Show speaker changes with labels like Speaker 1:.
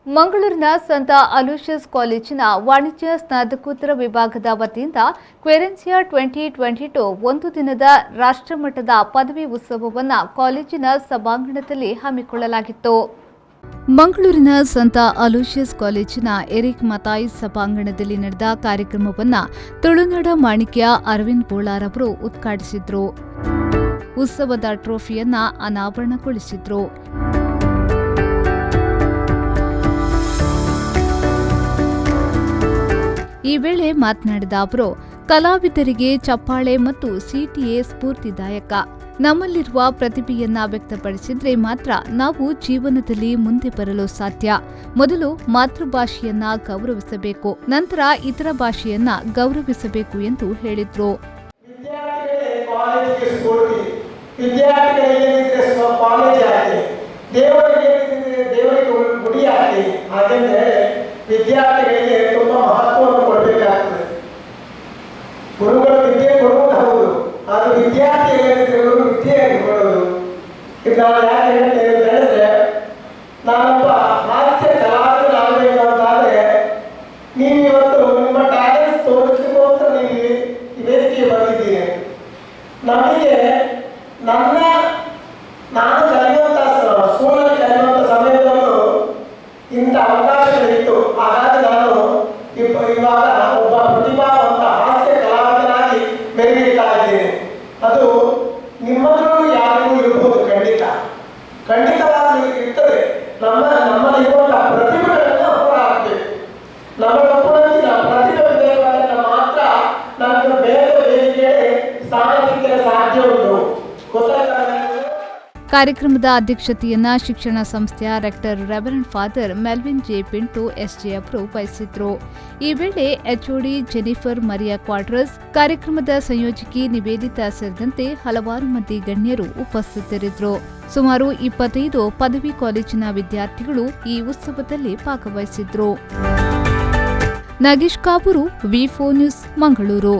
Speaker 1: ಮಂಗಳೂರಿನ ಸಂತ ಅಲೋಶಿಯಸ್ ಕಾಲೇಜಿನ ವಾಣಿಜ್ಯ ಸ್ನಾತಕೋತ್ತರ ವಿಭಾಗದ ವತಿಯಿಂದ ಕ್ವೆರೆನ್ಸಿಯಾ 2022 ಒಂದು ದಿನದ ರಾಷ್ಟ್ರಮಟ್ಟದ ಪದವಿ ಉತ್ಸವವನ್ನು ಕಾಲೇಜಿನ ಸಭಾಂಗಣದಲ್ಲಿ ಹಮ್ಮಿಕೊಳ್ಳಲಾಗಿತ್ತು. ಮಂಗಳೂರಿನ ಸಂತ ಅಲೋಶಿಯಸ್ ಕಾಲೇಜಿನ ಎರಿಕ್ ಮತಾಯಿಸ್ ಸಭಾಂಗಣದಲ್ಲಿ ನಡೆದ ಕಾರ್ಯಕ್ರಮವನ್ನು ತುಳುನಾಡ ಮಾಣಿಕ್ಯ ಅರವಿಂದ್ ಬೋಳಾರ್ ಅವರು ಉದ್ಘಾಟಿಸಿದರು. ಉತ್ಸವದ ಟ್ರೋಫಿಯನ್ನು ಅನಾವರಣಗೊಳಿಸಿದರು. ಈ ವೇಳೆ ಮಾತನಾಡಿದ ಅವರು, ಕಲಾವಿದರಿಗೆ ಚಪ್ಪಾಳೆ ಮತ್ತು ಸಿಟಿಎ ಸ್ಫೂರ್ತಿದಾಯಕ. ನಮ್ಮಲ್ಲಿರುವ ಪ್ರತಿಭೆಯನ್ನ ವ್ಯಕ್ತಪಡಿಸಿದ್ರೆ ಮಾತ್ರ ನಾವು ಜೀವನದಲ್ಲಿ ಮುಂದೆ ಬರಲು ಸಾಧ್ಯ. ಮೊದಲು ಮಾತೃಭಾಷೆಯನ್ನ ಗೌರವಿಸಬೇಕು, ನಂತರ ಇತರ ಭಾಷೆಯನ್ನ ಗೌರವಿಸಬೇಕು ಎಂದು ಹೇಳಿದ್ರು.
Speaker 2: ವಿದ್ಯಾರ್ಥಿಗಳಿಗೆ ತುಂಬಾ ಮಹತ್ವವನ್ನು ಕೊಡಬೇಕಾಗ್ತದೆ. ಗುರುಗಳು ವಿದ್ಯೆ ಕೊಡುವುದು ಹೌದು, ಅದು ವಿದ್ಯಾರ್ಥಿಗಳಿಗೆ ವಿದ್ಯೆಯಾಗಿ ಕೊಡೋದು. ಇದು ನಾನು ಯಾಕೆ ಹೇಳ್ತೇನೆ ಅಂತ ಹೇಳಿದ್ರೆ, ನಾನೊಬ್ಬ ಹಾಸ್ಯ ಕಲಾವಿದನಾಗಬೇಕು ಅಂತಾದ್ರೆ ನೀವು ಇವತ್ತು ನಿಮ್ಮ ಟ್ಯಾಲೆಂಟ್ಸ್ ತೋರಿಸಲಿಕ್ಕೋಸ್ಕರ ನೀವು ಈ ವೇದಿಕೆಗೆ ಬಂದಿದ್ದೀನಿ. ನಮಗೆ ನಾನು ಕಲಿಯುವಂಥ ಸ್ಕೂಲಲ್ಲಿ ಕಲಿಯುವಂಥ ಸಮಯದಲ್ಲೂ ಇಂಥ ಅವಕಾಶಗಳಿತ್ತು. ಹಾಗಾಗಿ ನಾನು ಇವಾಗ ಒಬ್ಬ ಪ್ರತಿಭಾವಂತ ಹಾಸ್ಯ ಕಲಾವಿದನಾಗಿ ಮೆರೆಯುತ್ತಾ ಇದ್ದೇನೆ. ಅದು ನಿಮ್ಮದ್ರೂ ಯಾರಿಗೂ ಇರಬಹುದು, ಖಂಡಿತವಾಗಿ ಇರ್ತದೆ. ನಮ್ಮಲ್ಲಿರುವಂತಹ ಪ್ರತಿಭೆಗಳನ್ನು ಹೊರಹಾಕಬೇಕು. ನಮ್ಮ ಪ್ರತಿಭೆ ವಿಧೇಯವಾದ ಮಾತ್ರ ನಮಗೆ ಬೇರೆ ವೇದಿಕೆ ಸ್ಥಾನ ಸಿಕ್ಕಲು ಸಾಧ್ಯ ಉಂಟು.
Speaker 1: ಕಾರ್ಯಕ್ರಮದ ಅಧ್ಯಕ್ಷತೆಯನ್ನ ಶಿಕ್ಷಣ ಸಂಸ್ಥೆಯ rector reverend father Melvin J Pintu SJ ಅವರು ವಹಿಸಿದ್ರು. ಈ ವೇಳೆ ಎಚ್ಒಡಿ ಜೆನಿಫರ್ ಮರಿಯಾ ಕ್ವಾರ್ಟರ್ಸ್, ಕಾರ್ಯಕ್ರಮದ ಸಂಯೋಜಕಿ ನಿವೇದಿತಾ ಸೇರಿದಂತೆ ಹಲವಾರು ಮಂದಿ ಗಣ್ಯರು ಉಪಸ್ಥಿತರಿದ್ದರು. ಸುಮಾರು 25 ಪದವಿ ಕಾಲೇಜಿನ ವಿದ್ಯಾರ್ಥಿಗಳು ಈ ಉತ್ಸವದಲ್ಲಿ ಭಾಗವಹಿಸಿದ್ರು. ನಾಗೇಶ್ ಕಾಬೂರು, ವಿ4 ನ್ಯೂಸ್, ಮಂಗಳೂರು.